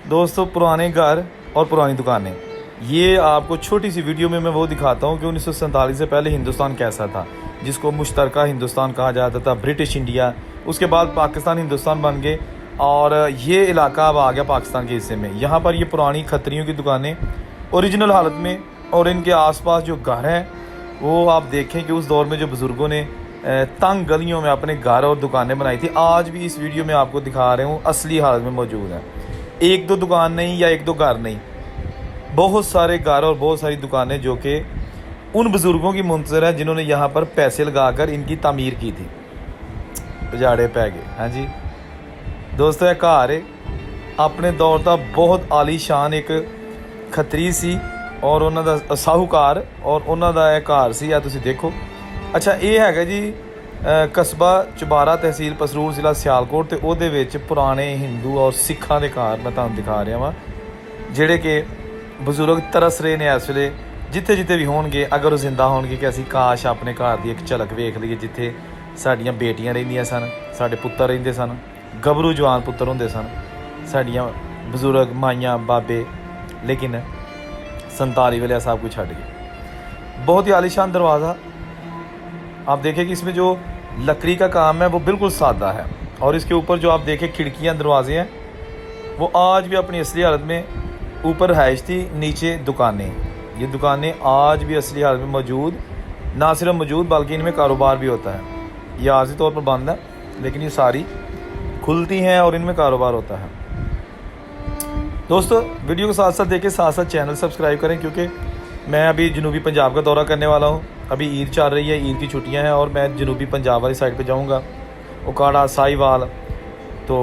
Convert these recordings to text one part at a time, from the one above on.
दोस्तों पुराने घर और पुरानी दुकानें, ये आपको छोटी सी वीडियो में मैं वो दिखाता हूँ कि 1947 से पहले हिंदुस्तान कैसा था, जिसको मुश्तरका हिंदुस्तान कहा जाता था, ब्रिटिश इंडिया। उसके बाद पाकिस्तान हिंदुस्तान बन गए और ये इलाका अब आ गया पाकिस्तान के हिस्से में। यहाँ पर ये पुरानी खत्रियों की दुकानें ओरिजिनल हालत में, और इनके आसपास जो घर हैं वो आप देखें कि उस दौर में जो बुज़ुर्गों ने तंग गलियों में अपने घर और दुकानें बनाई थी, आज भी इस वीडियो में आपको दिखा रहे हूँ असली हालत में मौजूद है। एक दो दुकान नहीं या एक दो घर नहीं, बहुत सारे घर और बहुत सारी दुकानें जो कि उन बुज़ुर्गों की मुंतज़र है जिन्होंने यहाँ पर पैसे लगाकर इनकी तामीर की थी। उजाड़े पै गए। हाँ जी दोस्तों, एक घर है अपने दौर का बहुत आलीशान एक खतरी सी और उन्हों का साहूकार और उन्हों का एक घर सी। या तुसी देखो। अच्छा, ये है जी कस्बा चुबारा तहसील पसरूर जिला सियालकोट, तो ਉਹਦੇ ਵਿੱਚ पुराने हिंदू और सिखां ਦੇ ਘਰ मैं ਤੁਹਾਨੂੰ दिखा रहा ਵਾ, ਜਿਹੜੇ कि ਬਜ਼ੁਰਗ ਤਰਸ ਰਹੇ ਨੇ ਇਸ ਵੇਲੇ ਜਿੱਥੇ ਜਿੱਥੇ ਵੀ ਹੋਣਗੇ। ਅਗਰ ਉਹ ਜ਼ਿੰਦਾ ਹੋਣਗੇ ਕਿ ਅਸੀਂ ਕਾਸ਼ ਆਪਣੇ ਘਰ ਦੀ ਇੱਕ ਝਲਕ ਵੇਖ ਲਈਏ, ਜਿੱਥੇ ਸਾਡੀਆਂ ਬੇਟੀਆਂ ਰਹਿੰਦੀਆਂ ਸਨ, ਸਾਡੇ ਪੁੱਤਰ ਰਹਿੰਦੇ ਸਨ, ਗੱਭਰੂ ਜਵਾਨ ਪੁੱਤਰ ਹੁੰਦੇ ਸਨ, ਸਾਡੀਆਂ ਬਜ਼ੁਰਗ ਮਾਈਆਂ ਬਾਬੇ। लेकिन 47 वेले सब कुछ छट गए। बहुत ही आलीशान दरवाज़ा आप देखें कि इसमें जो लकड़ी का काम है वो बिल्कुल सादा है, और इसके ऊपर जो आप देखें खिड़कियां दरवाजे हैं वो आज भी अपनी असली हालत में, ऊपर रहाइश थी, नीचे दुकानें। ये दुकानें आज भी असली हालत में मौजूद, ना सिर्फ मौजूद बल्कि इनमें कारोबार भी होता है। ये आर्जी तौर पर बंद है लेकिन ये सारी खुलती हैं और इनमें कारोबार होता है। दोस्तों वीडियो को साथ साथ देखें, साथ साथ चैनल सब्सक्राइब करें, क्योंकि मैं अभी जनूबी पंजाब का दौरा करने वाला हूँ। अभी ईद चल रही है, ईद की छुट्टियाँ हैं और मैं जनूबी पंजाब वाली साइड पे जाऊँगा, उकाड़ा साहिवाल, तो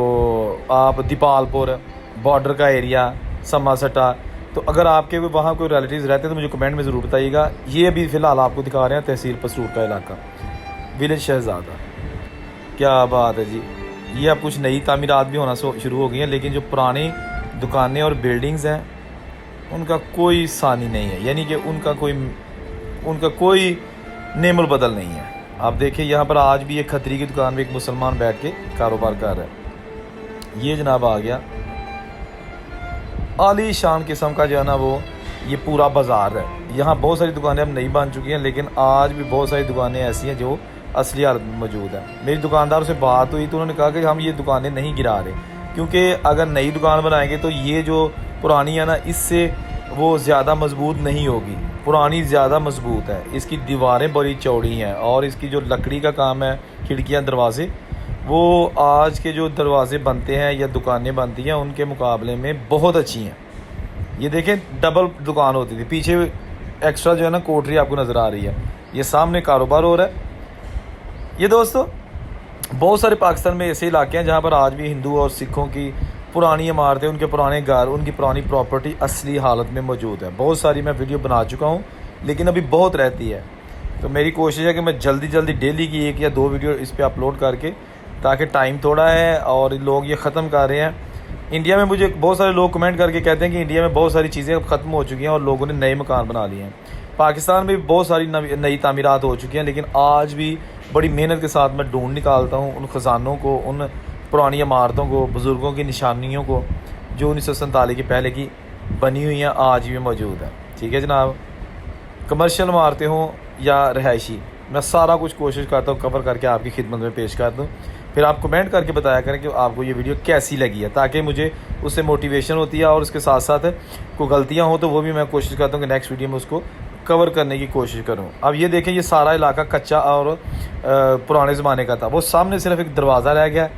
आप दीपालपुर बॉर्डर का एरिया, समासटा। तो अगर आपके वहाँ कोई रिलेटिव्स रहते हैं तो मुझे कमेंट में ज़रूर बताइएगा। ये अभी फ़िलहाल आपको दिखा रहे हैं तहसील पसरूर का इलाका, विलेज शहजादा। क्या बात है जी। ये अब कुछ नई तामीरात भी होना शुरू हो गई हैं, लेकिन जो पुरानी दुकानें और बिल्डिंग्स हैं उनका कोई सानी नहीं है, यानी कि उनका कोई नेमुल बदल नहीं है। आप देखिए यहाँ पर आज भी एक खतरी की दुकान में एक मुसलमान बैठ के कारोबार कर रहा है। ये जनाब आ गया आली शान किस्म का जो है ना वो ये पूरा बाज़ार है। यहाँ बहुत सारी दुकानें अब नई बन चुकी हैं, लेकिन आज भी बहुत सारी दुकानें ऐसी हैं जो असली हालत में मौजूद हैं। मेरी दुकानदारों से बात हुई तो उन्होंने कहा कि हम ये दुकानें नहीं गिरा रहे, क्योंकि अगर नई दुकान बनाएंगे तो ये जो पुरानी है ना, इससे वो ज़्यादा मजबूत नहीं होगी। पुरानी ज़्यादा मजबूत है, इसकी दीवारें बड़ी चौड़ी हैं और इसकी जो लकड़ी का काम है, खिड़कियां दरवाजे, वो आज के जो दरवाजे बनते हैं या दुकानें बनती हैं उनके मुकाबले में बहुत अच्छी हैं। ये देखें डबल दुकान होती थी, पीछे एक्स्ट्रा जो है ना कोठरी आपको नज़र आ रही है, ये सामने कारोबार हो रहा है। ये दोस्तों बहुत सारे पाकिस्तान में ऐसे इलाके हैं जहाँ पर आज भी हिंदू और सिखों की पुरानी इमारतें, उनके पुराने घर, उनकी पुरानी प्रॉपर्टी असली हालत में मौजूद है। बहुत सारी मैं वीडियो बना चुका हूँ, लेकिन अभी बहुत रहती है। तो मेरी कोशिश है कि मैं जल्दी डेली की 1 या 2 वीडियो इस पर अपलोड करके, ताकि टाइम थोड़ा है और लोग ये ख़त्म कर रहे हैं। इंडिया में मुझे बहुत सारे लोग कमेंट करके कहते हैं कि इंडिया में बहुत सारी चीज़ें ख़त्म हो चुकी हैं और लोगों ने नए मकान बना लिए हैं। पाकिस्तान में भी बहुत सारी नई तामीरात हो चुकी हैं, लेकिन आज भी बड़ी मेहनत के साथ मैं ढूंढ निकालता हूँ उन ख़जानों को, उन पुरानी इमारतों को, बुज़ुर्गों की निशानियों को जो 1947 के पहले की बनी हुई हैं, आज भी मौजूद है। ठीक है जनाब, कमर्शियल इमारतें हों या रहायशी, मैं सारा कुछ कोशिश करता हूँ कवर करके आपकी खिदमत में पेश कर दूँ। फिर आप कमेंट करके बताया करें कि आपको ये वीडियो कैसी लगी है, ताकि मुझे उससे मोटिवेशन होती है और उसके साथ साथ कोई गलतियाँ हो तो वो भी मैं कोशिश करता हूँ कि नेक्स्ट वीडियो में उसको कवर करने की कोशिश करूं। अब ये देखें, ये सारा इलाका कच्चा और पुराने ज़माने का था। वो सामने सिर्फ एक दरवाज़ा रह गया,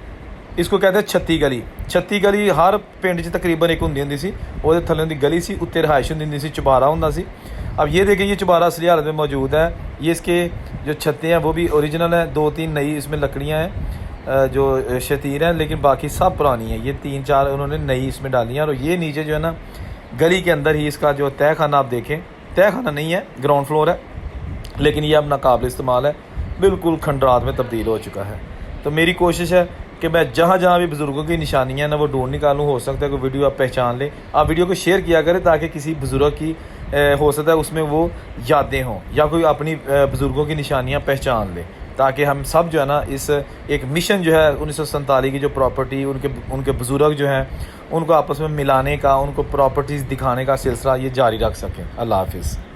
इसको कहते हैं छत्ती गली। छत्ती गली हर पिंड च तकरीबन एक होंदी सी, वो थल्ले दी गली सी, उत्ते रहाइश होंदी सी, चुबारा होंदा सी। अब ये देखें, ये चुबारा असली हालत में मौजूद है। ये इसके जो छत्तें हैं वो भी ओरिजिनल हैं, 2-3 नई इसमें लकड़ियाँ हैं जो शतीर हैं, लेकिन बाकी सब पुरानी हैं। ये 3-4 उन्होंने नई इसमें डाली हैं। और ये नीचे जो है ना गली के अंदर ही इसका जो तय खाना आप देखें, तय खाना नहीं है, ग्राउंड फ्लोर है, लेकिन ये अब नाकाबिल इस्तेमाल है, बिल्कुल खंडरात में तब्दील हो चुका है। तो मेरी कोशिश है कि मैं जहाँ जहाँ भी बुज़ुर्गों की निशानियाँ ना वो ढूंढ निकालूँ। हो सकता है कोई वीडियो आप पहचान लें, आप वीडियो को शेयर किया करें ताकि किसी बुज़ुर्ग की हो सकता है उसमें वो यादें हों या कोई अपनी बुज़ुर्गों की निशानियाँ पहचान ले। ताकि हम सब जो है ना इस एक मिशन जो है 1947 की जो प्रॉपर्टी उनके बुज़ुर्ग जो हैं उनको आपस में मिलाने का, उनको प्रॉपर्टीज़ दिखाने का सिलसिला ये जारी रख सकें। अल्लाह हाफिज़।